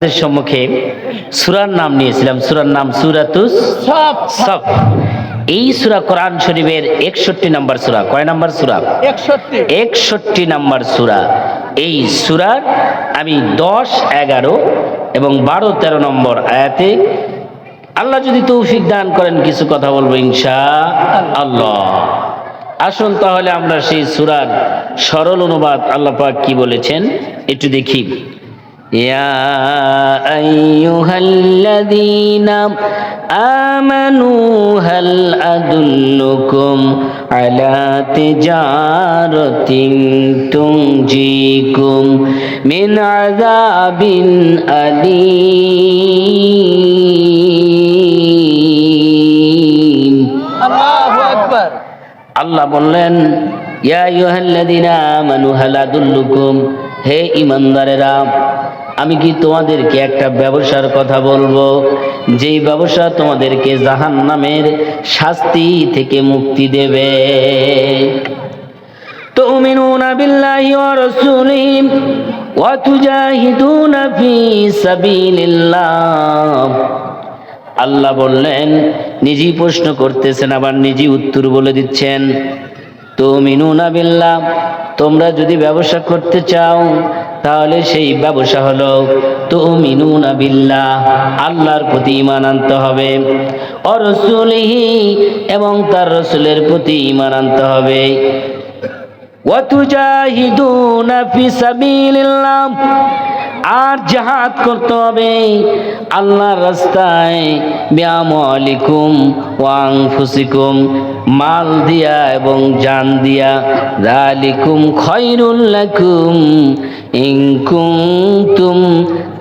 সম্মুখে সূরার নাম নিয়েছিলাম। সূরার নাম সূরাতুস সফ। এই সূরা কোরআন শরীফের 61 নম্বর সূরা। কয় নম্বর সূরা? 61 নম্বর সূরা। এই সূরার আমি 10, 11 এবং 12, 13 নম্বর আয়াতে আল্লাহ যদি তৌফিক দান করেন কিছু কথা বলবো ইনশাআল্লাহ। আসুন তাহলে আমরা সেই সূরার সরল অনুবাদ আল্লাহ পাক কি বলেছেন একটু দেখি। يا أيها الذين آمنوا هل أدلكم على تجارة تنجيكم من عذاب أليم الله أكبر আল্লাহ বললেন ইয়া আইয়ুহাল্লাযীনা আমানু হাল আদুল্লুকুম, হে ঈমানদারেরা আমি কি তোমাদেরকে একটা ব্যবসার কথা বলবো যেই ব্যবসা তোমাদেরকে জাহান্নামের শাস্তি থেকে মুক্তি দেবে। তুমিনুনা বিল্লাহি ওয়া রাসূলিহি ওয়া তুজাহিদুনা ফি সাবিলিল্লাহ। আল্লাহ বললেন, নিজেই প্রশ্ন করতেছেন আবার নিজেই উত্তর বলে দিচ্ছেন। তুমিনুনা বিল্লাহ, তোমরা যদি ব্যবসা করতে চাও তাহলে সেই ব্যবসা হলো তুমিনুনা বিল্লাহ, আল্লাহর প্রতি ঈমান আনতে হবে, ওয়া রাসূলিহি এবং তার রাসূলের প্রতি ঈমান আনতে হবে, ওয়া তুজাহিদুনা ফি সাবিলিল্লাহ আর জিহাদ করতে হবে আল্লাহর রাস্তায় বিআমওয়ালিকুম ওয়া আনফুসিকুম, মাল দিয়া এবং জান দিয়া, যালিকুম খায়রুল লাকুম ইন কুনতুম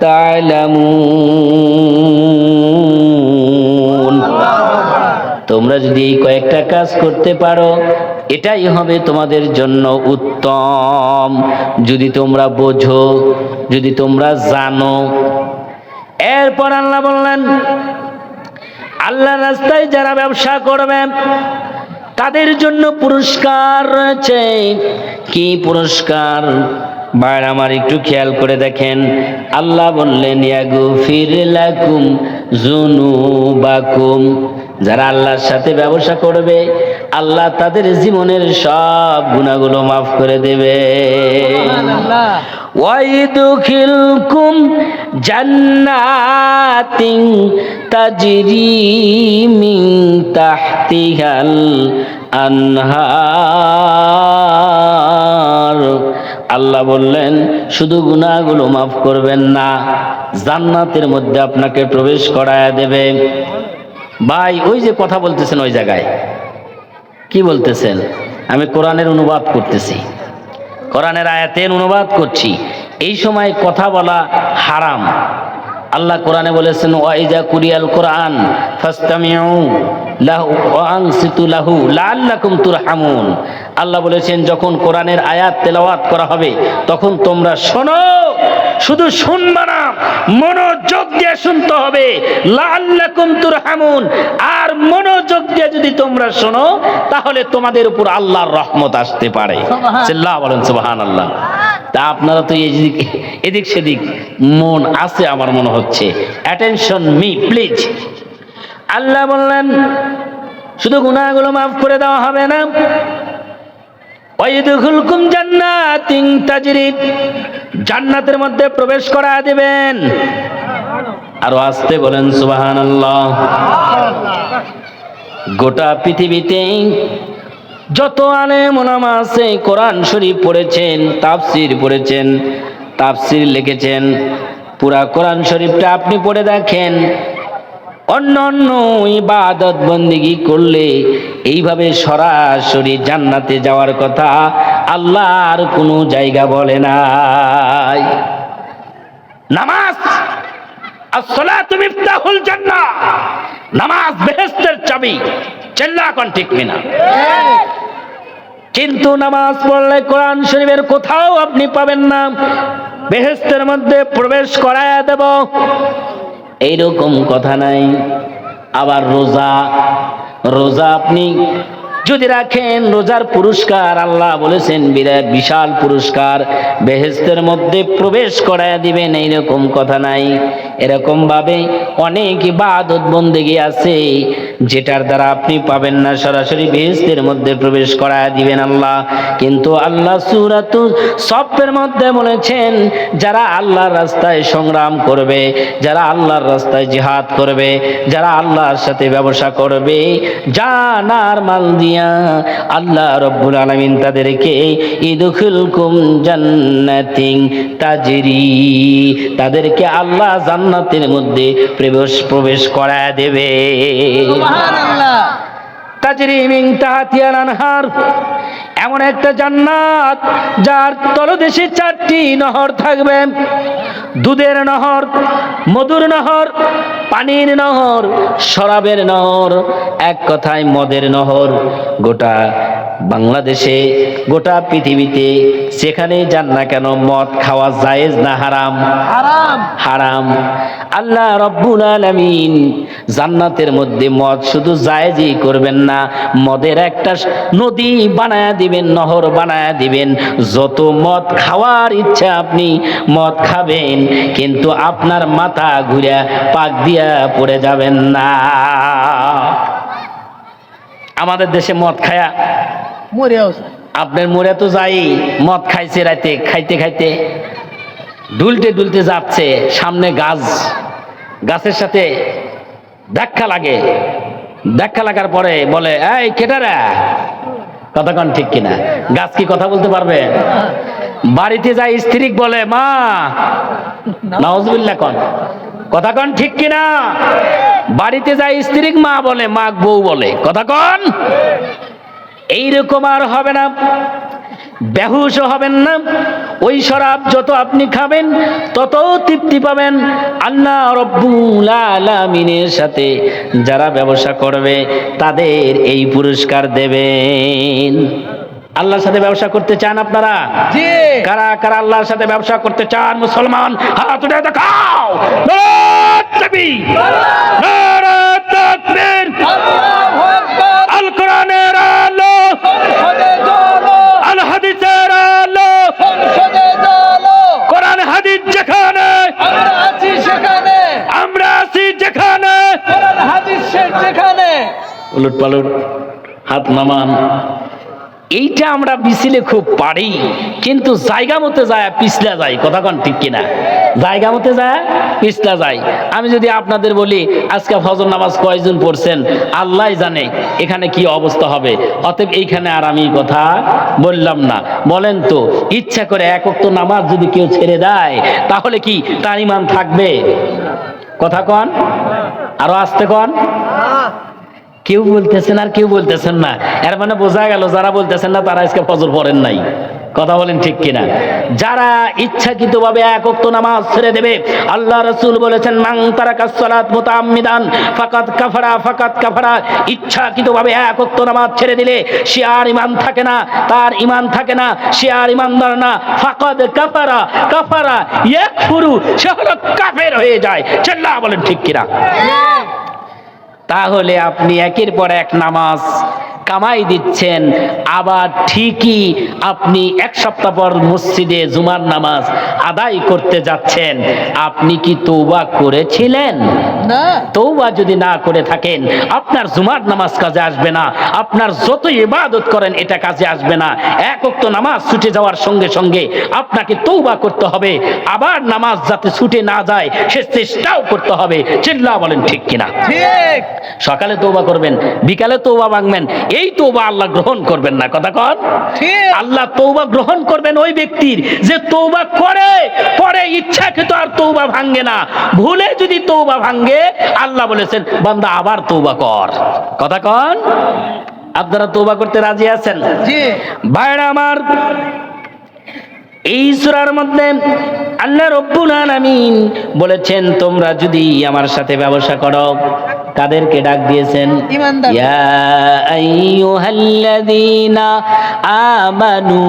তা'লামুন। তোমরা যদি এই কয়েকটা কাজ করতে পারো এটাই হবে তোমাদের জন্য উত্তম, যদি তোমরা বোঝো, যদি তোমরা জানো। এরপর আল্লাহ বললেন, আল্লাহর রাস্তায় যারা ব্যবসা করবে তাদের জন্য পুরস্কার রয়েছে। কি পুরস্কার? ভাই আমার একটু খেয়াল করে দেখেন। আল্লাহ বললেন ইয়াগফির লাকুম যুনুবাকুম, যারা আল্লাহর সাথে ব্যবসা করবে আল্লাহ তাদের জীবনের সব গুনাহগুলো মাফ করে দেবে। ওয়াইদুখিলকুম জান্নাতিন তাজরি মিন তাহতিহাল আনহার। আল্লাহ বললেন শুধু গুনাহগুলো মাফ করবেন না, জান্নাতের মধ্যে আপনাকে প্রবেশ করায় দেবে। ভাই ওই যে কথা বলতেছেন ওই জায়গায় কি বলতেছেন? আমি কোরআনের অনুবাদ করতেছি, কোরআনের আয়াতের অনুবাদ করছি, এই সময় কথা বলা হারাম। আল্লাহ কোরআনে বলেছেন ওয়াইজা কুরিয়াল কোরআন ফাসতামিউ লাহু ওয়া আনসিতু লাহু লাআল্লাকুম তুরহামুন। আল্লাহ বলেছেন যখন কোরআনের আয়াত তেলাওয়াত করা হবে তখন তোমরা শোনো, শুধু শুনবা না, মনোযোগ দিয়ে শুনতে হবে। লাআল্লাকুম তুরহামুন, আর মনোযোগ দিয়ে যদি তোমরা শোনো তাহলে তোমাদের উপর আল্লাহর রহমত আসতে পারে। আল্লাহ বলেন সুবহানাল্লাহ। তা আপনারা তো এদিক সেদিক মন আছে আমার মনে হচ্ছে। Attention me please. আল্লাহ বললেন শুধু গুনাহগুলো মাফ করে দেওয়া হবে না, ওয়াইদুখুলকুম জান্নাতিন তাজরি, জান্নাতের মধ্যে প্রবেশ করা দিবেন। আরো আসতে বলেন সুবহানাল্লাহ। গোটা পৃথিবীতে যত আলেম ওলামা আছে কোরআন শরীফ পড়েছেন, তাফসীর পড়েছেন, তাফসীর লিখেছেন, পুরা কোরআন শরীফটা আপনি পড়ে দেখেন। অন্য অন্য ইবাদত বন্দেগী করলে এইভাবে সরাসরি জান্নাতে যাওয়ার কথা আল্লাহর কোনো জায়গা বলে নাই। নামাজ as-salatu miftahul জান্নাহ, নামাজ বেহেশতের চাবি। চিল্লা কোন ঠিক কিনা? কিন্তু নামাজ পড়লে কোরআন শরীফের কোথাও আপনি পাবেন না বেহেশতের মধ্যে প্রবেশ করায়া দেব, এইরকম কথা নাই। আবার রোজা, রোজা আপনি যদি রাখেন রোজার পুরস্কার আল্লাহ বলেছেন বিরাট বিশাল পুরস্কার, বেহেশতের মধ্যে প্রবেশ করায় দিবেন, এইরকম কথা নাই। এরকম ভাবে অনেক ইবাদত বন্দেগী আছে যেটার দ্বারা আপনি পাবেন না সরাসরি বেহেশতের মধ্যে প্রবেশ করায় দিবেন আল্লাহ। কিন্তু আল্লাহ সূরাতুস সফের মধ্যে বলেছেন যারা আল্লাহর রাস্তায় সংগ্রাম করবে, যারা আল্লাহর রাস্তায় জিহাদ করবে, যারা আল্লাহর সাথে ব্যবসা করবে জান আর মাল দিয়া, আল্লাহ রব্বুল আলামিন তাদেরকে ইদখুলকুম জান্নাতিন তাজরি, তাদেরকে আল্লাহ জান্নাতের মধ্যে প্রবেশ করায় দেবে। সুবহানাল্লাহ। তাজরি মিন তাহতিহাল আনহার, এমন একটা জান্নাত যার তলদেশে 4টি নহর থাকবে, দুধের নহর, মধুর নহর, পানির নহর, শরাবের নহর, এক কথায় মদের নহর। গোটা বাংলাদেশে, গোটা পৃথিবীতে যেখানে যান না কেন মদ খাওয়া জায়েজ না হারাম? হারাম। হারাম। আল্লাহ রব্বুল আলামিন জান্নাতের মধ্যে মদ শুধু জায়েজই করবেন না, মদের একটা নদী বানায়া দিবেন, নহর বানায়া দিবেন। যত মদ খাওয়ার ইচ্ছা আপনি মদ খাবেন, কিন্তু আপনার মাথা ঘুরে পাক দিয়া পড়ে যাবেন না। আমাদের দেশে মদ খায়া আপনার মরে তো যাই, মদ খাইছে রাতে, খাইতে খাইতে ডুলতে ডুলতে যাচ্ছে, সামনে গাছের সাথে ধাক্কা লাগে, ধাক্কা লাগার পরে বলে এই কেটারা, কথা কন ঠিক কিনা? গাছ কি কথা বলতে পারবে? বাড়িতে যাই স্ত্রী বলে মা, নাউজুবিল্লাহ কন, কথা কন ঠিক কিনা? বাড়িতে যাই স্ত্রী মা বলে, মা বউ বলে, কথা কন। এইরকম আর হবে না, বেহুশও হবেন না। ওই শরাব যত আপনি খাবেন তত তৃপ্তি পাবেন। আল্লাহ রব্বুল আলামিনের সাথে যারা ব্যবসা করবে তাদের এই পুরস্কার দেবেন। আল্লাহর সাথে ব্যবসা করতে চান আপনারা? জি। কারা কারা আল্লাহর সাথে ব্যবসা করতে চান? মুসলমান হাত উঠে দেখাও। নারায়ে তাকবীর, নারায়ে তাকবীর। আল্লাহু আকবার। আল কোরআনের আলো সংসদে জ্বলো, আল হাদিসের আলো সংসদে জ্বলো। কোরআন হাদিস যেখানে আমরা আছি সেখানে, আমরা আছি যেখানে কোরআন হাদিস যেখানে। উলট পালট হাত নামান। এইটা আমরা মিছিলে খুব পারি, কিন্তু জায়গা মতো যায় পিছলা যায়, কথা কন ঠিক কিনা? জায়গা মতো যায় পিছলা যায়। আমি যদি আপনাদের বলি আজকে ফজর নামাজ কয়জন পড়ছেন, আল্লাহ জানে এখানে কি অবস্থা হবে। অতএব এইখানে আর আমি কথা বললাম না। বলেন তো, ইচ্ছা করে এক ওয়াক্ত নামাজ যদি কেউ ছেড়ে দেয় তাহলে কি তার ঈমান থাকবে? কথা কন, আরো আস্তে কন। কেউ বলতেছেন আর কেউ বলতেছেন না, এর মানে বোঝা গেল যারা বলতেছেন না তারা আজকে ফজর পড়েন নাই। কথা বলেন ঠিক কিনা? যারা ইচ্ছাকৃতভাবে এক ওয়াক্ত নামাজ ছেড়ে দেবে, আল্লাহ রাসূল বলেছেন মান তারাকাস সালাত মুতাআম্মিদান ফাকাদ কাফারা, ফাকাদ কাফারা। ইচ্ছাকৃতভাবে এক ওয়াক্ত নামাজ ছেড়ে দিলে সে আর ঈমান থাকে না, তার ঈমান থাকে না, সে আর ঈমানদার না। ফাকাদ কাফারা, কাফারা ইয়াকফুরু, সে হলো কাফের হয়ে যায়। চিল্লা বলেন ঠিক কিনা? তাহলে আপনি একের পর এক নামাজ কামাই দিচ্ছেন, আবার ঠিকই আপনি এক সপ্তাহ পর মসজিদে জুমার নামাজ আদায় করতে যাচ্ছেন। আপনি কি তওবা করেছিলেন? না। তওবা যদি না করে থাকেন আপনার জুমার নামাজ কাজে আসবে না, আপনার যত ইবাদত করেন এটা কাজে আসবে না। এক ওয়াক্ত নামাজ ছুটে যাওয়ার সঙ্গে সঙ্গে আপনাকে তওবা করতে হবে, আবার নামাজ যাতে ছুটে না যায় সে চেষ্টাও করতে হবে। চিল্লা বলেন ঠিক কিনা? ঠিক। সকালে তওবা করবেন, বিকালে তওবা ভাঙবেন, এই তওবা আল্লাহ গ্রহণ করবেন না। কথা কন ঠিক। আল্লাহ তওবা গ্রহণ করবেন ওই ব্যক্তির যে তওবা করে পরে ইচ্ছাকৃত আর তওবা ভাঙে না। ভুলে যদি তওবা ভাঙে আল্লাহ বলেছেন বান্দা আবার তওবা কর। কথা কন, আপনারা তওবা করতে রাজি আছেন? জি। ভাইরা আমার, এই সূরার মধ্যে আল্লাহ রব্বুল আলামিন বলেছেন তোমরা যদি আমার সাথে ব্যবসা করো, কাদেরকে ডাক দিয়েছেন? ইয়া আইয়ুহাল্লাযীনা আমানু,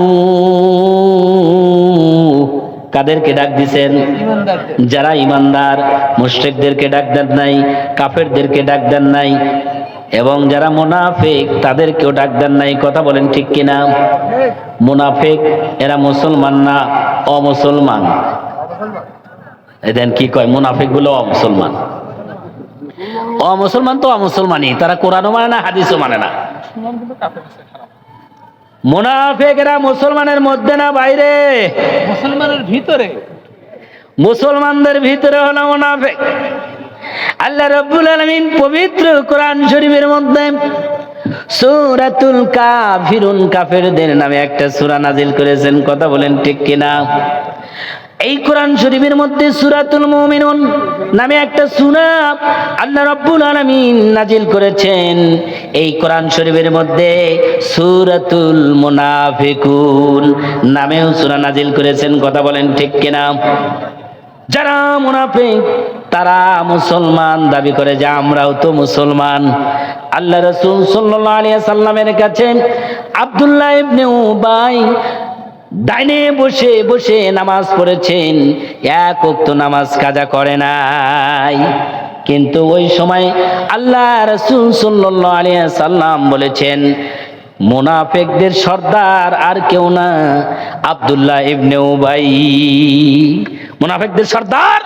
কাদেরকে ডাক দিয়েছেন? যারা ঈমানদার। মুশরিকদেরকে ডাক দেন নাই, কাফেরদেরকে ডাক দেন নাই। এবং যারা মুনাফিক তাদেরকেও ডাক দেন নাই, কথা বলেন ঠিক কিনা? মুনাফিক এরা মুসলমান না অমুসলমান? এদেন কি কয়, মুনাফিক গুলো অমুসলমান। অমুসলমান তো অমুসলমানই, তারা কোরআনও মানে না হাদিসও মানে না। মুনাফিক এরা মুসলমানের মধ্যে না বাইরে, মুসলমানের ভিতরে। মুসলমানদের ভিতরে হলো মুনাফিক। আল্লাহ রাব্বুল আলামিন পবিত্র কোরআন শরীফের মধ্যে সূরাতুল কাফিরুন, কাফেরদের নামে একটা সূরা নাজিল করেছেন, কথা বলেন ঠিক কিনা? এই কোরআন শরীফের মধ্যে সূরাতুল মুমিনুন নামে একটা সূরা আল্লাহ রাব্বুল আলামিন নাজিল করেছেন। এই কোরআন শরীফের মধ্যে সূরাতুল মুনাফিকুন নামেও সূরা নাজিল করেছেন, কথা বলেন ঠিক কিনা? যারা মুনাফিক তারা মুসলমান দাবি করে যে আমরাও তো মুসলমান। আল্লাহ রাসূল সাল্লাল্লাহু আলাইহি সাল্লামের কাছে আব্দুল্লাহ ইবনে উবাই ডাইনে বসে বসে নামাজ পড়েছেন, এক ওয়াক্ত নামাজ কাজা করে নাই। কিন্তু ওই সময় আল্লাহ রাসূল সাল্লাল্লাহু আলাইহি সাল্লাম বলেছেন, মুনাফিকদের সর্দার আর কেউ না, আব্দুল্লাহ ইবনে উবাই। মুনাফিকদের সর্দার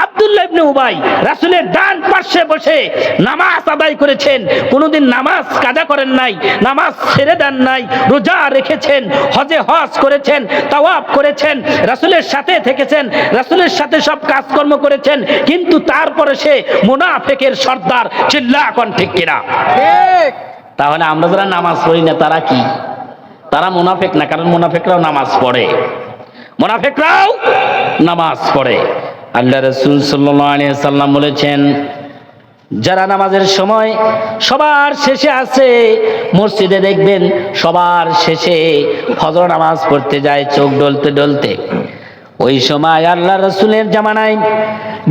আব্দুল্লাহ ইবনে উবাই রাসূলের ডান পাশে বসে নামাজ আদায় করেছেন, কোনোদিন নামাজ কাজা করেন নাই, নামাজ ছেড়ে দেন নাই, রোজা রেখেছেন, হজ করেছেন, তাওয়াফ করেছেন, রাসূলের সাথে থেকেছেন, রাসূলের সাথে সব কাজকর্ম করেছেন, কিন্তু তারপরে সে মুনাফিকের সর্দার। চিল্লা কোন ঠিক কিনা? ঠিক। তাহলে আমরা যারা নামাজ পড়ি না তারা কি? তারা মুনাফিক না, কারণ মুনাফিকরাও নামাজ পড়ে, মুনাফিকরাও নামাজ পড়ে। আল্লাহ রাসূল সাল্লাল্লাহু আলাইহি সাল্লাম বলেছেন, যারা নামাজের সময় সবার শেষে আছে, মসজিদে দেখবেন সবার শেষে ফজর নামাজ পড়তে যায় চোখ ডলতে ডলতে, ওই সময় আল্লাহ রাসূলের জামানায়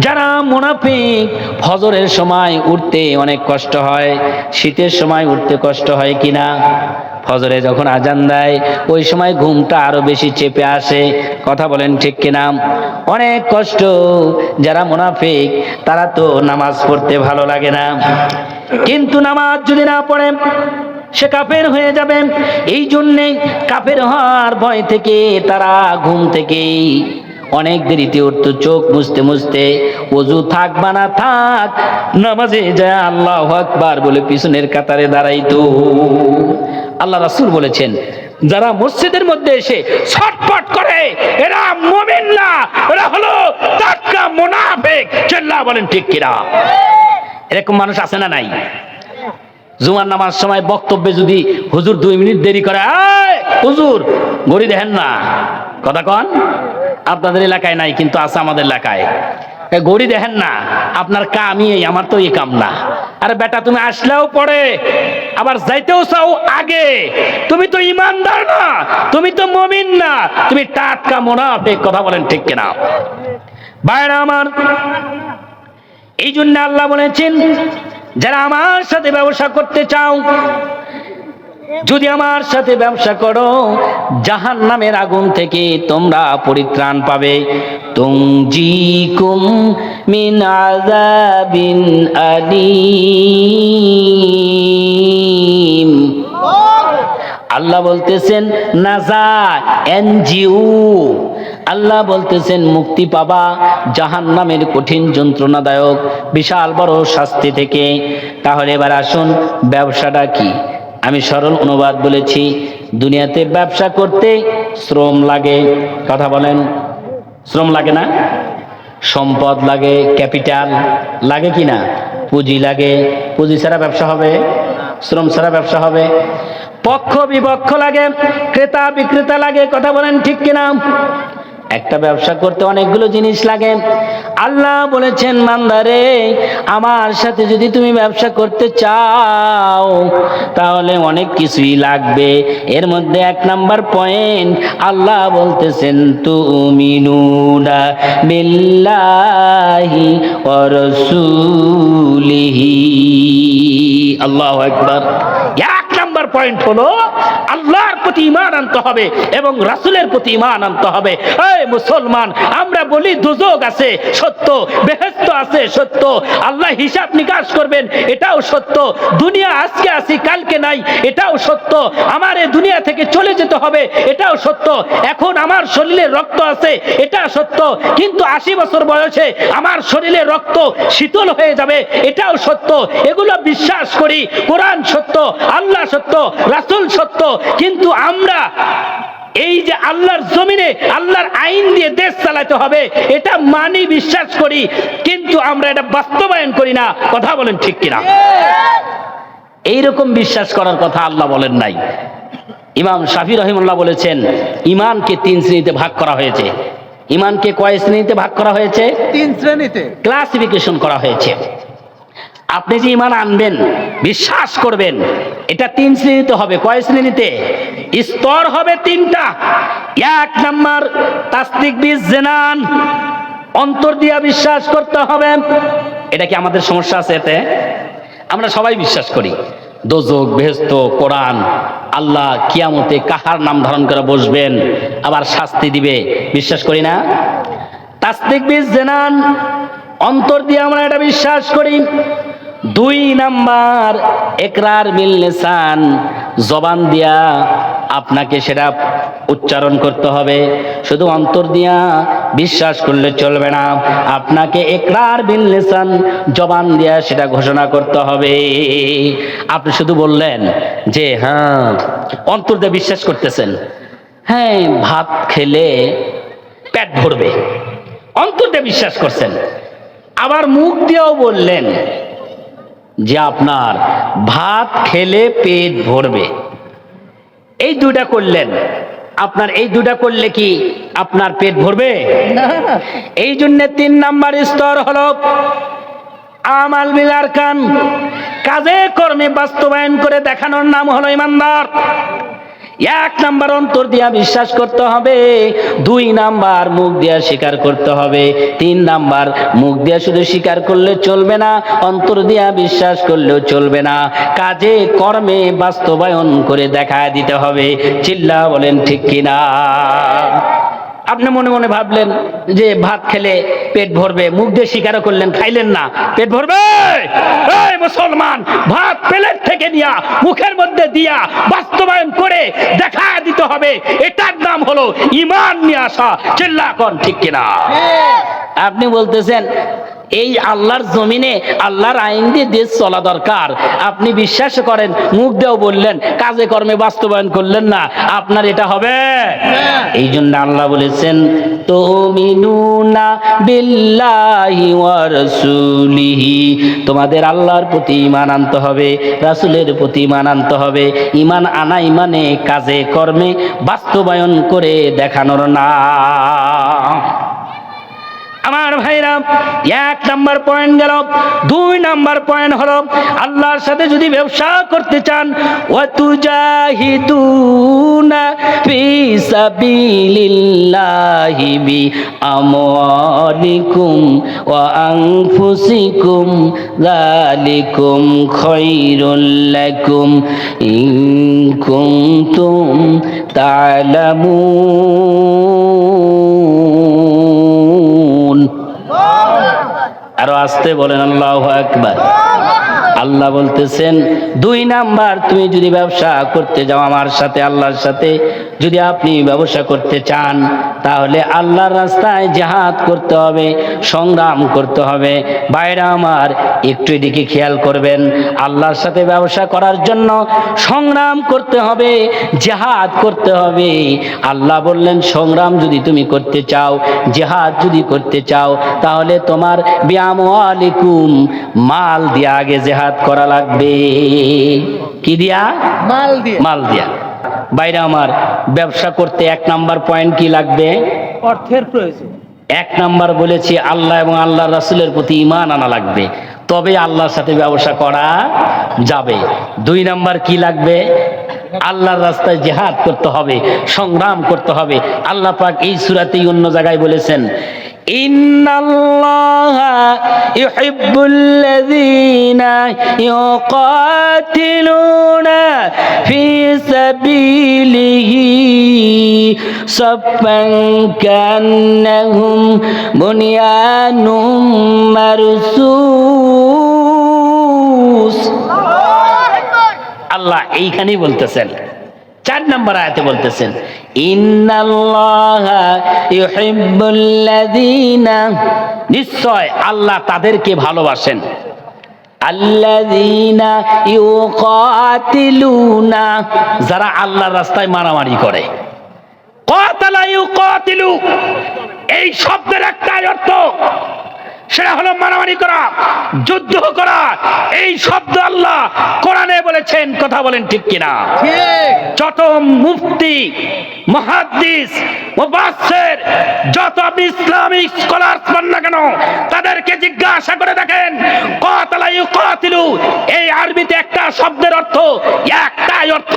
যারা মুনাফিক ফজরের সময় উঠতে অনেক কষ্ট হয়। শীতের সময় উঠতে কষ্ট হয় কিনা? ফজরে যখন আজান দেয় ওই সময় ঘুমটা আরো বেশি চেপে আসে, কথা বলেন ঠিক কিনা? অনেক কষ্ট। যারা মুনাফিক তারা তো নামাজ পড়তে ভালো লাগে না, কিন্তু নামাজ যদি না পড়ে সে কাফের হয়ে যাবে। এই জন্যে কাফের হওয়ার ভয় থেকে তারা ঘুম থেকে অনেক দেরিতে উঠতো, চোখ মুছতে মুছতে ওযু থাক বা না থাক নামাজে যায় আল্লাহু আকবার বলে পিছনের কাতারে দাঁড়াইতো। আল্লাহ রাসূল বলেছেন, যারা মসজিদের মধ্যে এসে ছটফট করে এরা মুমিন না, এরা হলো টাটকা মুনাফিক। চিল্লা বলেন ঠিক কিনা? এরকম মানুষ আছে না নাই? জুমার নামাজ সময় বক্তব্যে যদি হুজুর 2 মিনিট দেরি করে, এই হুজুর ঘড়ি দেখেন না, কথা কন। আপনাদের এলাকায় নাই কিন্তু আছে আমাদের এলাকায়। ঘড়ি দেখেন না, আপনার কামই এই, আমার তো এই কাম না। আরে বেটা, তুমি আসলেও পড়ে আবার যাইতেও চাও আগে, তুমি তো ইমানদার না, তুমি তো মুমিন না, তুমি টাটকা মুনাফিক। কথা বলেন ঠিক কিনা? ভাইরা আমার, এই জন্য আল্লাহ বলেছেন, যারা আমার সাথে ব্যবসা করতে চাও, যদি আমার সাথে ব্যবসা করো জাহান্নামের আগুন থেকে তোমরা পরিত্রাণ পাবে। তুনজিকুম মিন আযাবিন আলীম। আল্লাহ বলতেছেন নাজা এনজিও, আল্লাহ বলতেছেন মুক্তি পাবা জাহান্নামের কঠিন যন্ত্রণাদায়ক বিশাল বড় শাস্তি থেকে। তাহলে এবার আসুন, ব্যবসাটা কি? আমি সরল অনুবাদ বলেছি। দুনিয়াতে ব্যবসা করতে শ্রম লাগে, কথা বলেন। শ্রম লাগে না? সম্পদ লাগে, ক্যাপিটাল লাগে কি না? পুঁজি লাগে। পুঁজি ছাড়া ব্যবসা হবে? শ্রম ছাড়া ব্যবসা হবে? পক্ষ বিপক্ষ লাগে, ক্রেতা বিক্রেতা লাগে, কথা বলেন ঠিক কিনা? একটা ব্যবসা করতে অনেকগুলো জিনিস লাগে। আল্লাহ বলেছেন, বান্দারে আমার সাথে যদি তুমি ব্যবসা করতে চাও তাহলে অনেক কিছুই লাগবে। এর মধ্যে 1 নাম্বার পয়েন্ট আল্লাহ বলতেছেন, তুমিনুনা বিল্লাহি ওয়া রাসূলিহি। আল্লাহু আকবার। 1 নাম্বার পয়েন্ট হলো আল্লাহর প্রতি ঈমান আনতে হবে এবং রাসূলের প্রতি ঈমান আনতে হবে। এই মুসলমান, আমরা বলি দুজক আছে সত্য, বেহেশত আছে সত্য, আল্লাহ হিসাব নিকাশ করবেন এটাও সত্য, দুনিয়া আজকে আছি কালকে নাই এটাও সত্য, আমার এই দুনিয়া থেকে চলে যেতে হবে এটাও সত্য, এখন আমার শরীরে রক্ত আছে এটা সত্য, কিন্তু 80 বছর বয়সে আমার শরীরে রক্ত শীতল হয়ে যাবে এটাও সত্য। এগুলো বিশ্বাস করি। কোরআন সত্য, আল্লাহ সত্য, রাসূল সত্য, কিন্তু আমরা এই যে আল্লাহর জমিনে আল্লাহর আইন দিয়ে দেশ চালাতে হবে এটা মানি, বিশ্বাস করি, কিন্তু আমরা এটা বাস্তবায়ন করি না। কথা বলেন ঠিক কিনা? এইরকম বিশ্বাস করার কথা আল্লাহ বলেন নাই। ইমাম শাফি রহিমাহুল্লাহ বলেছেন ঈমানকে 3 শ্রেণীতে ভাগ করা হয়েছে। ঈমানকে কয় শ্রেণীতে ভাগ করা হয়েছে? 3 শ্রেণীতে ক্লাসিফিকেশন করা হয়েছে। আপনি যে ঈমান আনবেন, বিশ্বাস করবেন, এটা 3 শ্রেণীতে হবে। কয় শ্রেণীতে? স্তর হবে 3টা। 1 নাম্বার তাসদিক বিল জানান, অন্তর দিয়া বিশ্বাস করতে হবে। এটা কি আমাদের সমস্যা আছে? এতে আমরা সবাই বিশ্বাস করি দোজক, বেহেশত, কোরআন, আল্লাহ কিয়ামতে কাহার নাম ধারণ করে বসবেন, আবার শাস্তি দিবে, বিশ্বাস করি না? তাসদিক বিল জানান, অন্তর দিয়ে আমরা এটা বিশ্বাস করি। 2 নাম্বার ইকরার বিল লিসান, জবান দিয়া আপনাকে সেটা উচ্চারণ করতে হবে, শুধু অন্তর দিয়া বিশ্বাস করলে চলবে না, আপনাকে ইকরার বিল লিসান, জবান দিয়া সেটা ঘোষণা করতে হবে। আপনি শুধু বললেন যে হ্যাঁ, অন্তর দিয়ে বিশ্বাস করতেছেন, হ্যাঁ ভাত খেলে পেট ভরবে, অন্তর দিয়ে বিশ্বাস করছেন, আবার মুখ দিয়েও বললেন যে আপনার ভাত খেলে পেট ভরবে, এই 2টা করলেন। আপনার এই 2টা করলে কি আপনার পেট ভরবে? না। এই জন্য 3 নাম্বার স্তর হলো আমাল বিল আরকান, কাজে কর্মে বাস্তবায়ন করে দেখানোর নাম হলো ইমানদার। 1 নাম্বার অন্তর দিয়া বিশ্বাস করতে হবে, 2 নাম্বার মুখ দিয়া স্বীকার করতে হবে, 3 নাম্বার মুখ দিয়া শুধু স্বীকার করলে চলবে না, অন্তর দিয়া বিশ্বাস করলেও চলবে না, কাজে কর্মে বাস্তবায়ন করে দেখায় দিতে হবে। চিল্লা বলেন ঠিক কিনা? আপনি মনে মনে ভাবলেন যে ভাত খেলে পেট ভরবে, মুখ দিয়ে স্বীকারও করলেন, খাইলেন না, পেট ভরবে? এই মুসলমান, ভাত প্লেট থেকে নিয়া মুখের মধ্যে দিয়া বাস্তবায়ন করে দেখা দিতে হবে, এটার নাম হলো ঈমান নিয়ে আসা। চিল্লা কোন ঠিক কিনা? আপনি বলতেছেন এই আল্লাহর জমিনে আল্লাহর আইন দিয়ে দেশ চলা দরকার, আপনি বিশ্বাস করেন, মুখ দিয়েও বললেন, কাজে কর্মে বাস্তবায়ন করলেন না, আপনার এটা হবে? এই জন্য আল্লাহ বলেছেন তুমিনুনা বিল্লাহি ওয়া রাসূলিহি, তোমাদের আল্লাহর প্রতি ঈমান আনতে হবে, রাসূলের প্রতি ঈমান আনতে হবে। ঈমান আনাই মানে কাজে কর্মে বাস্তবায়ন করে দেখানোর নাম। আমার ভাইরা, 1 নাম্বার পয়েন্ট গেল। 2 নাম্বার পয়েন্ট হলো আল্লাহর সাথে যদি ব্যবসা করতে চান, ওয়াতুজাহিদুনা ফি সাবিলিল্লাহি বিআমওয়ালিকুম ওয়া আনফুসিকুম যালিকুম খায়রুল লাকুম ইন কুনতুম তা'লামুন। আরো আসতে বলেন আল্লাহু আকবার। আল্লাহ বলতেছেন 2 নাম্বার, তুমি যদি ব্যবসা করতে যাও আমার সাথে, আল্লাহর সাথে যদি আপনি ব্যবসা করতে চান, তাহলে আল্লাহর রাস্তায় জিহাদ করতে হবে, সংগ্রাম করতে হবে। ভাইরা আমার, একটু এদিকে খেয়াল করবেন, আল্লাহর সাথে ব্যবসা করার জন্য সংগ্রাম করতে হবে, জিহাদ করতে হবে। আল্লাহ বললেন সংগ্রাম যদি তুমি করতে চাও, জিহাদ যদি করতে চাও, তাহলে তোমার বিআমওয়ালিকুম, মাল দিয়া আগে জিহাদ করা লাগবে। কি দিয়া? মাল দিয়ে। মাল দিয়া। বাইরে আমার, ব্যবসা করতে 1 নাম্বার পয়েন্ট কি লাগবে? অর্থের প্রয়োজন। 1 নাম্বার বলেছি আল্লাহ এবং আল্লাহর রাসূলের প্রতি ঈমান আনা লাগবে, তবে আল্লাহর সাথে ব্যবসা করা যাবে। 2 নাম্বার কি লাগবে? আল্লাহর রাস্তায় জিহাদ করতে হবে, সংগ্রাম করতে হবে। আল্লাহ পাক এই সূরাতেই অন্য জায়গায় বলেছেন ইন্নাল্লাহা ইউহিব্বুল্লাযীনা ইউকাতিলুনা ফি সাবিলিহি সাফফান কান্নাহুম বুনিয়ানুম মারসুস। আল্লাহ এইখানেই বলতেছেন, 4 নম্বর আয়াতে বলতেছেন, ইন্নাল্লাহা ইউহিব্বুল্লাযীনা, নিশ্চয় আল্লাহ তাদেরকে ভালোবাসেন, আল্লাযীনা ইউকাতিলুনা, যারা আল্লাহর রাস্তায় মারামারি করে। কাতালা ইউকাতিলু, এই শব্দের একটাই অর্থ, সেটা হলো মারামারি করা, যুদ্ধ করা। এই শব্দ আল্লাহ কোরআনে বলেছেন, কথা বলেন ঠিক কিনা? ঠিক। যত মুফতি, মুহাদ্দিস, মুফাসসির, যত আপনি ইসলামিক স্কলার্স পান না কেন, তাদেরকে জিজ্ঞাসা করে দেখেন, কাতালা ইউকাতিলু, এই আরবিতে একটা শব্দের অর্থ, একটাই অর্থ,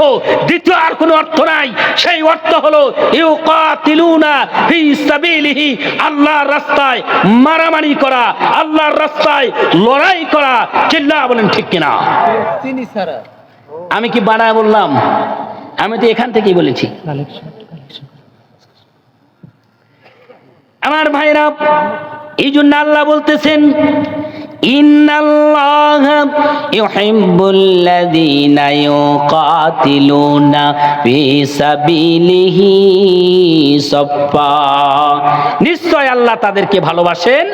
দ্বিতীয় আর কোনো অর্থ নাই। সেই অর্থ হলো ইউকাতিলুনা ফি সাবিলিহি, আল্লাহর রাস্তায় মারামারি করা, আল্লাহর রাস্তায় লড়াই করা। চিল্লা বলেন ঠিক কিনা? তিনি ছাড়া আমি কি বানায় বললাম? আমি তো এখান থেকেই বলেছি। আমার ভাইরা, এই জন্য আল্লাহ বলতেছেন, ইন্নাল্লাহা ইউহিব্বুল্লাযীনা ইউকাতিলুনা ফি সাবিলিহি সাফফা, নিশ্চয় আল্লাহ তাদেরকে ভালোবাসেন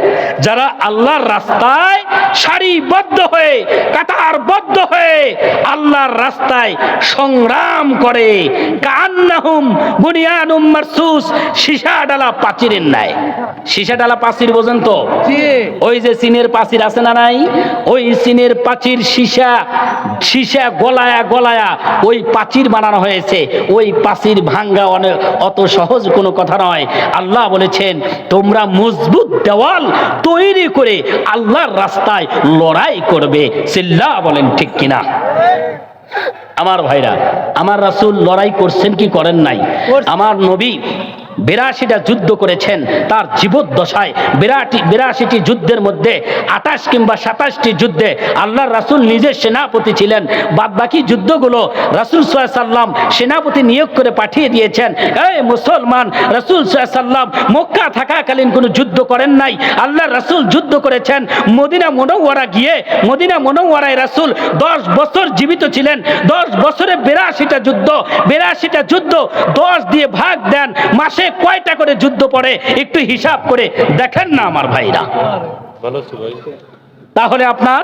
যারা আল্লাহর রাস্তায় সারিবদ্ধ হয়ে, কাতারবদ্ধ হয়ে আল্লাহর রাস্তায় সংগ্রাম করে। কান্নাহুম বুনিয়ানুম মারসুস, সীসা ডালা প্রাচীরের ন্যায়। সীসা ডালা প্রাচীর বোঝেন তো? ওই যে চীনের প্রাচীর আছে না নাই, ওই চীনের প্রাচীর সীসা গলায়া গলায়া ওই প্রাচীর বানানো হয়েছে। ওই প্রাচীর ভাঙ্গা অত সহজ কোনো কথা নয়। আল্লাহ বলেছেন, তোমরা মজবুত দেওয়াল তৈরি করে আল্লাহর রাস্তায় লড়াই করবে। চিল্লা বলেন ঠিক কিনা? আমার ভাইরা, আমার রাসূল লড়াই করছেন কি করেন নাই? আমার নবী 82টা যুদ্ধ করেছেন তার জীবদ্দশায়। 82টি যুদ্ধের মধ্যে 28 কিংবা 27টি যুদ্ধে আল্লাহর রাসূল নিজে সেনাপতি ছিলেন। বাদ বাকি যুদ্ধগুলো রাসূল সাল্লাল্লাহু আলাইহি সাল্লাম সেনাপতি নিয়োগ করে পাঠিয়ে দিয়েছেন। এই মুসলমান, রাসূল সাল্লাল্লাহু আলাইহি সাল্লাম মক্কা থাকাকালীন কোনো যুদ্ধ করেন নাই। আল্লাহর রাসূল যুদ্ধ করেছেন মদিনা মুনাওয়ারা গিয়ে। মদিনা মুনাওয়ারায় রাসূল 10 বছর জীবিত ছিলেন। 10 বছরে 82টা যুদ্ধ। 82টা যুদ্ধ 10 দিয়ে ভাগ দেন, মাসে কয়টা করে যুদ্ধ পড়ে একটু হিসাব করে দেখেন না আমার ভাইরা। তাহলে আপনার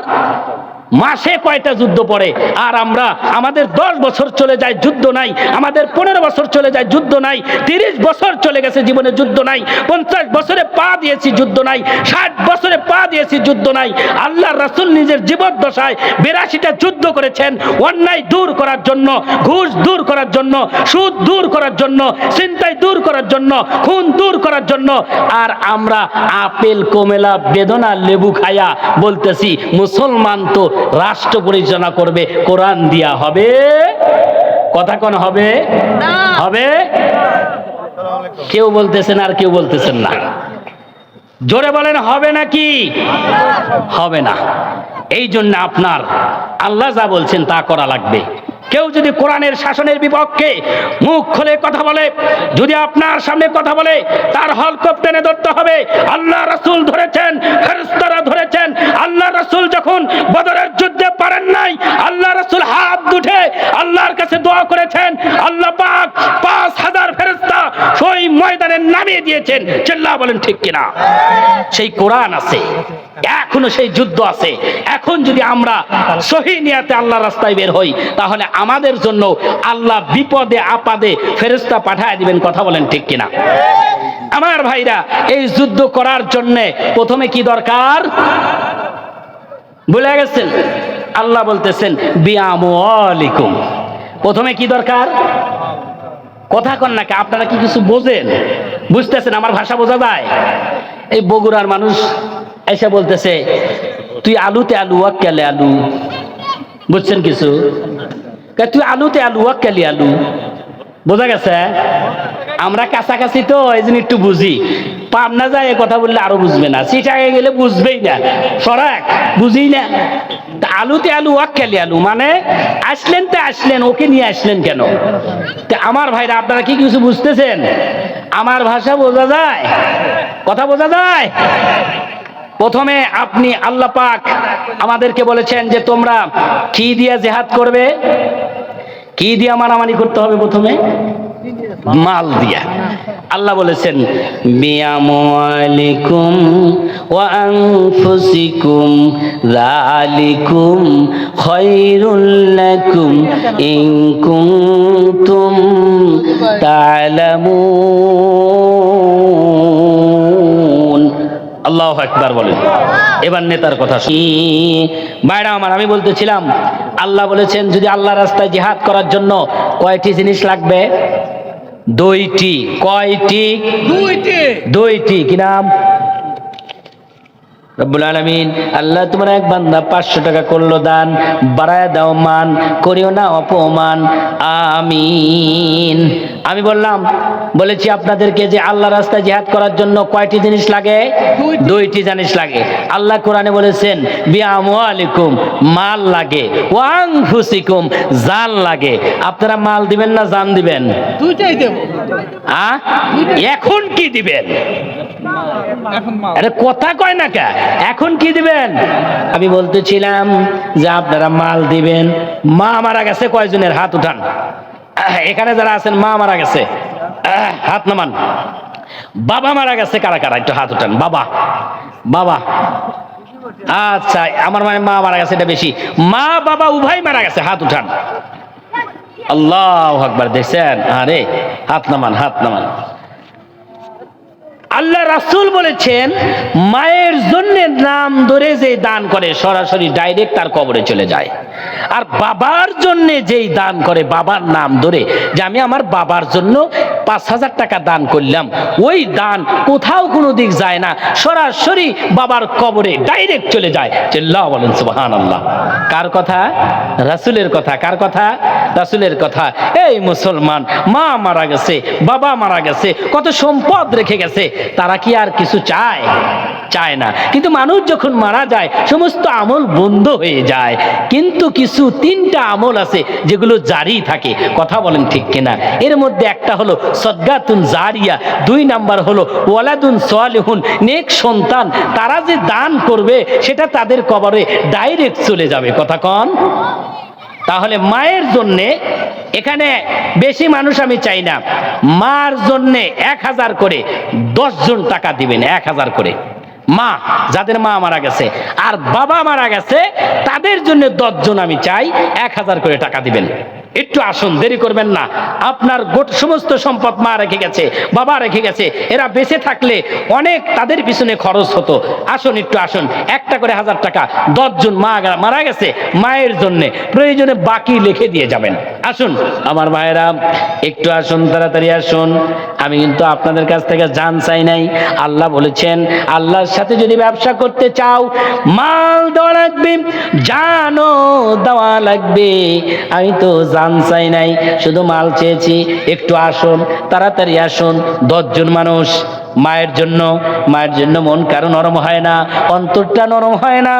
মাসে কয়টা যুদ্ধ পড়ে? আর আমরা, আমাদের 10 বছর চলে যায় যুদ্ধ নাই, আমাদের 15 বছর চলে যায় যুদ্ধ নাই, 30 বছর চলে গেছে জীবনে যুদ্ধ নাই, 50 বছরে পা দিয়েছি যুদ্ধ নাই, 60 বছরে পা দিয়েছি যুদ্ধ নাই। আল্লাহর রাসূল নিজের জীবদ্দশায় 82টা যুদ্ধ করেছেন, অন্যায় দূর করার জন্য, ঘুষ দূর করার জন্য, সুদ দূর করার জন্য, ছিনতাই দূর করার জন্য, খুন দূর করার জন্য। আর আমরা আপেল, কমলা, বেদনা, লেবু খায়া বলতেছি মুসলমান তো রাষ্ট্র পরিচালনা করবে, কোরআন দিয়া হবে? কথা কোন হবে? হবে? কেউ বলতেছেন আর কেউ বলতেছেন না। জোরে বলেন, হবে নাকি? হবে না। এই জন্য আপনার আল্লাহ যা বলছেন তা করা লাগবে। কেউ যদি কোরআনের শাসনের বিপক্ষে মুখ খুলে কথা বলে, যদি আপনার সামনে কথা বলে, তার হলকপ টেনে ধরতে হবে। আল্লাহ রাসূল ধরেছেন, ফেরেশতারা ধরেছেন। আল্লাহ রাসূল যখন বদরের যুদ্ধে পারেন নাই, আল্লাহ রাসূল হাত উঠে আল্লাহর কাছে দোয়া করেছেন। আল্লাহ পাক 5000 ফেরেশতা সেই ময়দানে নামিয়ে দিয়েছেন। চিল্লা বলেন ঠিক কিনা? সেই কোরআন আছে, এখনো সেই যুদ্ধ আছে। এখন যদি আমরা সহি নিয়াতে আল্লাহর রাস্তায় বের হই, তাহলে আমাদের জন্য আল্লাহ বিপদে আপদে ফেরেশতা পাঠায় দিবেন। কথা বলেন ঠিক কিনা? আমার ভাইরা, এই যুদ্ধ করার জন্য প্রথমে কি দরকার ভুলে গেছেন? আল্লাহ বলতেছেন বিআমওয়ালিকুম। প্রথমে কি দরকার? কথা কন নাকি? আপনারা কি কিছু বোঝেন? বুঝতেছেন? আমার ভাষা বোঝা যায়? এই বগুড়ার মানুষ এসে বলতেছে, তুই আলুতে আলু ওয়াক্কালে আলু। বুঝছেন কিছু? তুই আলুতে আলু ওয়াক্কালি আলু। বোঝা গেছে? আমরা কাছাকাছি তো এই জন্য একটু বুঝি। পাবনা যায় এ কথা বললে আরো বুঝবে না, চিটাগে গেলে বুঝবেই না, সরাক বুঝি না। তা আলুতে আলু ওয়াক্কালি আলু মানে আসলেন তো আসলেন, ওকে নিয়ে আসলেন কেন? তা আমার ভাইরা আপনারা কি কিছু বুঝতেছেন? আমার ভাষা বোঝা যায়, কথা বোঝা যায়। প্রথমে আপনি আল্লাহ পাক আমাদেরকে বলেছেন যে তোমরা কি দিয়া জিহাদ করবে, কি দিয়া মারামারি করতে হবে? প্রথমে মাল দিয়া। আল্লাহ বলেছেন বিআমওয়ালিকুম ওয়া আনফুসিকুম যালিকুম খায়রুল লাকুম ইন কুনতুম তা'লামুন। আল্লাহু আকবার বলেন। এবার নেতার কথা ভাইরা আমার, আমি বলতেছিলাম আল্লাহ বলেছেন যদি আল্লাহর রাস্তায় জিহাদ করার জন্য কয়টি জিনিস লাগবে? দুইটি। কয়টি? দুইটি। কি নাম? রব্বুল আলামিন আল্লাহ তোমার এক বান্দা 500 টাকা করলো দান, বাড়ায় দাও মান, করিও না অপমান, আমিন। আমি বলেছি আপনাদেরকে যে আল্লাহ রাস্তায় জিহাদ করার জন্য কয়টি জিনিস লাগে? দুইটি জিনিস লাগে। আল্লাহ কোরআনে বলেছেন বিআমওয়ালিকুম, মাল লাগে, ওয়া আনফুসিকুম, জান লাগে। আপনারা মাল দিবেন না জান দিবেন? দুইটাই দেব। এখন কি দিবেন? আরে কথা কয় না কে? এখন কি দিবেন? আমি বলতেছিলাম যে আপনারা মাল দিবেন। মা মারা গেছে কয়জনের? হাত উঠান। এখানে যারা আছেন মা মারা গেছে, হাত নামান। বাবা মারা গেছে কারা কারা? একটু হাত উঠান। বাবা, বাবা, আচ্ছা আমার মানে মা মারা গেছে এটা বেশি। মা বাবা উভয় মারা গেছে, হাত উঠান। আল্লাহু আকবার। দেখছেন? আরে হাত নামান, হাত নামান। আল্লাহ রাসূল বলেছেন মায়ের জন্য নাম ধরে যে দান করে সরাসরি ডাইরেক্ট তার কবরে চলে যায়। আর বাবার জন্য যেই দান করে বাবার নাম ধরে, যে আমি আমার বাবার জন্য 5,000 টাকা দান করলাম, ওই দান কোথাও কোনো দিক যায় না, সরাসরি বাবার কবরে ডাইরেক্ট চলে যায়। আল্লাহ বলেন সুবহানাল্লাহ। কার কথা? রাসূলের কথা। কার কথা? রাসূলের কথা। এই মুসলমান, মা মারা গেছে, বাবা মারা গেছে, কত সম্পদ রেখে গেছে, তারা কি আর কিছু চায়? চায় না। কিন্তু মানুষ যখন মারা যায় সমস্ত আমল বন্ধ হয়ে যায়, কিন্তু কিছু 3টা আমল আছে যেগুলো জারি থাকে। কথা বলেন ঠিক কিনা? এর মধ্যে একটা হলো সদকাতুন জারিয়া, 2 নাম্বার হলো ওয়ালাদুন সালিহুন, নেক সন্তান। তারা যে দান করবে সেটা তাদের কবরে ডাইরেক্ট চলে যাবে। কথা কন। তাহলে মায়ের জন্যে এখানে বেশি মানুষ আমি চাই না, মার জন্যে 1000 করে 10 জন টাকা দিবেন, 1000 করে। মা, যাদের মা মারা গেছে আর বাবা মারা গেছে তাদের জন্য 10 জন আমি চাই, 1000 করে টাকা দিবেন। একটু আসুন, দেরি করবেন না। আপনার সমস্ত সম্পদ মা রেখে গেছে, বাবা রেখে গেছে, এরা বেঁচে থাকলে অনেক তাদের পিছনে খরচ হতো। আসুন, একটু আসুন, 1টা করে 1000 টাকা 10 জন মা মারা গেছে মায়ের জন্য, প্রয়োজনে বাকি লিখে দিয়ে যাবেন। আসুন আমার ভাইয়েরা, একটু আসুন, তাড়াতাড়ি আসুন। আমি কিন্তু আপনাদের কাছ থেকে জান চাই নাই। আল্লাহ বলেছেন আল্লাহর সাথে যদি ব্যবসা করতে চাও মাল দেওয়া লাগবে, জানও দেওয়া লাগবে। আমি তো জান চাই নাই, শুধু মাল চেয়েছি। একটু আসুন, তাড়াতাড়ি আসুন। 10 জন মানুষ মায়ের জন্য মন কারো নরম হয় না, অন্তরটা নরম হয় না।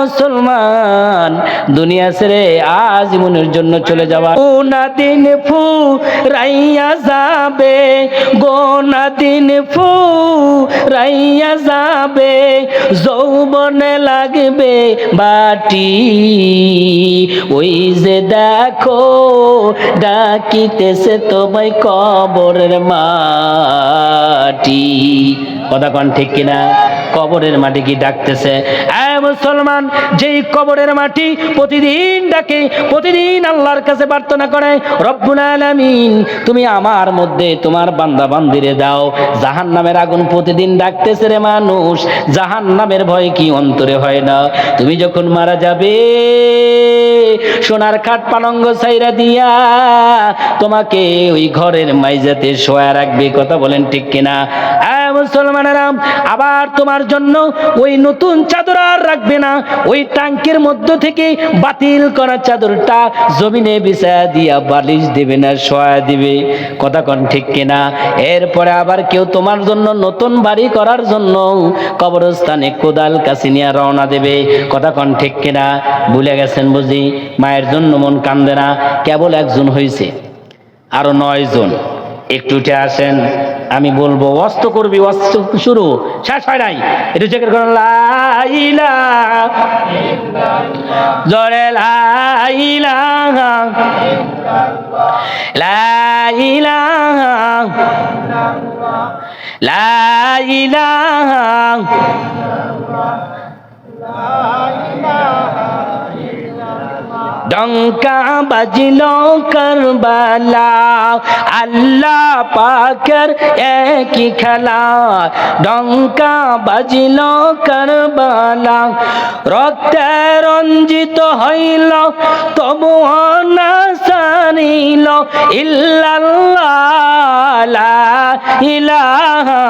মুসলমান, দুনিয়া ছেড়ে আজ মনের জন্য চলে যাওয়া। গোনা দিন ফু রাইয়া যাবে, গোনা দিন ফু রাইয়া যাবে, যৌবনে লাগবে বাটি, ওই যে দেখো ডাকিতেছে তোমায় কবরের মাটি। কথা কন ঠিক কিনা? কবরের মাটি কি ডাকতেছে? মুসলমান, যেই কবরের মাটি প্রতিদিন ডাকে, প্রতিদিন আল্লাহর কাছে প্রার্থনা করে, রব্বুল আলামিন তুমি আমার মধ্যে তোমার বান্দা বান্দিরে দাও। জাহান্নামের আগুন প্রতিদিন ডাকতেছে রে মানুষ, জাহান্নামের ভয় কি অন্তরে হয় না? তুমি যখন মারা যাবে সোনার খাট পালঙ্গ ছাইরা দিয়া তোমাকে ওই ঘরের মাইজাতে শোয়া রাখবে। কথা বলেন ঠিক কিনা? মুসলমানেরা, আবার তোমার জন্য ওই নতুন চাদর আর রাখবে না, ওই ট্যাঙ্কের মধ্য থেকে বাতিল করা চাদরটা জমিনে বিছায়া দিয়া বালিশ দেবে না, শোয়া দিবে। কথা কোন ঠিক কিনা? এরপরে আবার কেউ তোমার জন্য নতুন বাড়ি করার জন্য কবরস্থানে কোদাল কাছি নিয়ে রওনা দেবে। কথা কোন ঠিক কিনা? ভুলে গেছেন বুঝি? মায়ের জন্য মন কান্দে না? কেবল একজন হয়েছে, আরো 9 জন। একটু উঠে আসেন, আমি বলবো অস্ত করবি, অস্ত শুরু, শেষ হয় নাই। একটু চেকের করেন, লা ইলাহা জোরে লা ইলাহা লা ইলাহা লা ইলাহা ডঙ্কা বাজলো কারবালা, আল্লাহ পাকের একই খেলা। ডঙ্কা বাজলো কারবালা, রক্তে রঞ্জিত হইল তবুও না সারিল ইল্লাল্লাহ লা ইলাহা